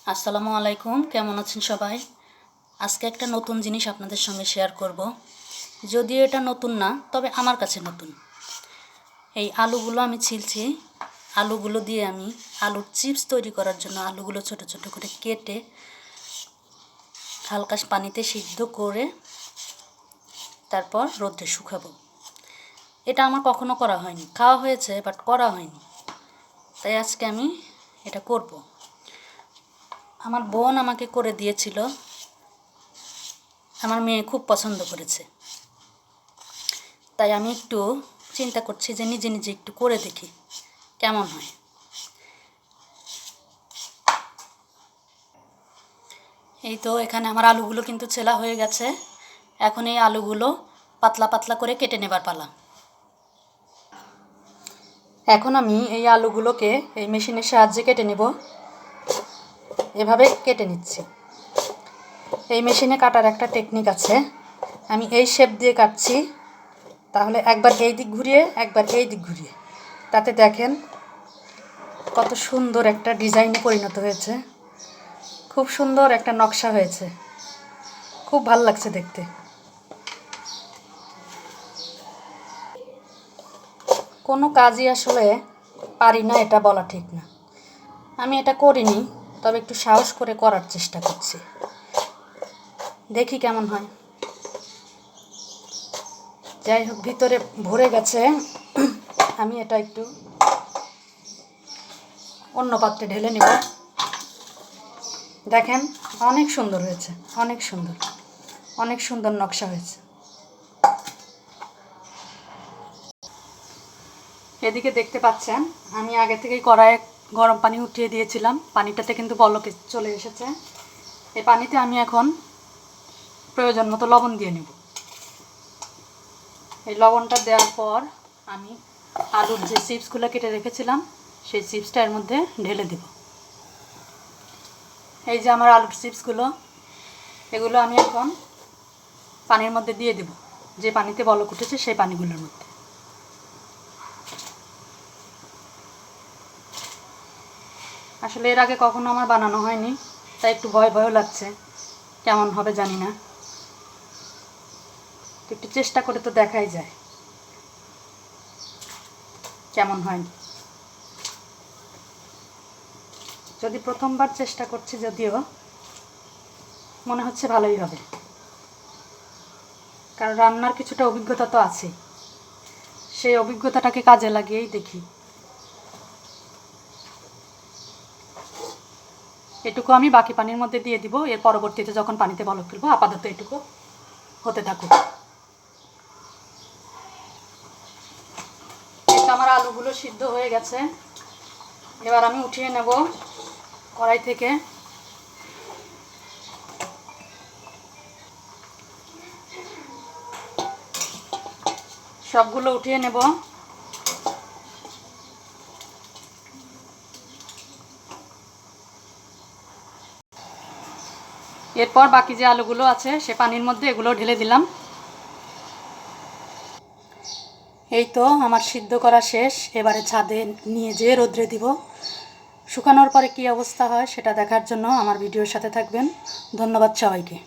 আসসালামু আলাইকুম, কেমন আছেন সবাই? আজকে একটা নতুন জিনিস আপনাদের সঙ্গে শেয়ার করব। যদিও এটা নতুন না, তবে আমার কাছে নতুন। এই আলুগুলো আমি ছিলছি। আলুগুলো দিয়ে আমি আলুর চিপস তৈরি করার জন্য আলুগুলো ছোট ছোট করে কেটে হালকা পানিতে সিদ্ধ করে তারপর রোদে শুকাবো। এটা আমার কখনো করা হয়নি, খাওয়া হয়েছে বাট করা হয়নি, তাই আজকে আমি এটা করব। আমার বোন আমাকে করে দিয়েছিল, আমার মেয়ে খুব পছন্দ করেছে, তাই আমি একটু চিন্তা করছি যে নিজে নিজে একটু করে দেখি কেমন হয়। এই তো এখানে আমার আলুগুলো কিন্তু ছেলা হয়ে গেছে। এখন এই আলুগুলো পাতলা পাতলা করে কেটে নেবার পালা। এখন আমি এই আলুগুলোকে এই মেশিনের সাহায্যে কেটে নেব। এভাবে কেটে নিচ্ছি। এই মেশিনে কাটার একটা টেকনিক আছে। আমি এই শেপ দিয়ে কাটছি, তাহলে একবার এই দিক ঘুরিয়ে একবার এই দিক ঘুরিয়ে, তাতে দেখেন কত সুন্দর একটা ডিজাইনে পরিণত হয়েছে। খুব সুন্দর একটা নকশা হয়েছে, খুব ভালো লাগছে দেখতে। কোনো কাজই আসলে পারি না এটা বলা ঠিক না। আমি এটা করিনি, তবে একটু সাহস করে করার চেষ্টা করছি, দেখি কেমন হয়। যাই হোক, ভিতরে ভরে গেছে। আমি এটা একটু অন্য পাত্রে ঢেলে নেব। দেখেন অনেক সুন্দর হয়েছে, অনেক সুন্দর, অনেক সুন্দর নকশা হয়েছে। এদিকে দেখতে পাচ্ছেন আমি আগে থেকেই কড়াইয়ে গরম পানি উঠিয়ে দিয়েছিলাম। পানিটাতে কিন্তু বলকে চলে এসেছে। এই পানিতে আমি এখন প্রয়োজন মতো লবণ দিয়ে নেব। এই লবণটা দেওয়ার পর আমি আলুর যে চিপসগুলো কেটে রেখেছিলাম সেই চিপসটা এর মধ্যে ঢেলে দেব। এই যে আমার আলুর চিপসগুলো, এগুলো আমি এখন পানির মধ্যে দিয়ে দেব। যে পানিতে বলক উঠেছে সেই পানিগুলোর মধ্যে। আসলে এর আগে কখনো আমার বানানো হয়নি, তাই একটু ভয় ভয়ও লাগছে, কেমন হবে জানি না। একটু চেষ্টা করে তো দেখাই যায় কেমন হয়। যদি প্রথমবার চেষ্টা করছি, যদিও মনে হচ্ছে ভালোই হবে, কারণ রান্নার কিছুটা অভিজ্ঞতা তো আছে। সেই অভিজ্ঞতাটাকে কাজে লাগিয়েই দেখি। এটুকু আমি বাকি পানির মধ্যে দিয়ে দিব। এর পরবর্তীতে যখন পানিতে বলক ফেলবো, আপাতত এটুকু হতে থাকুক। আমার আলুগুলো সিদ্ধ হয়ে গেছে। এবার আমি উঠিয়ে নেব কড়াই থেকে। সবগুলো উঠিয়ে নেব। এরপর বাকি যে আলুগুলো আছে সে পানির মধ্যে এগুলো ঢেলে দিলাম। এই তো আমার সিদ্ধ করা শেষ। এবারে ছাদে নিয়ে যেয়ে রোদ্রে দিব। শুকানোর পরে কী অবস্থা হয় সেটা দেখার জন্য আমার ভিডিওর সাথে থাকবেন। ধন্যবাদ সবাইকে।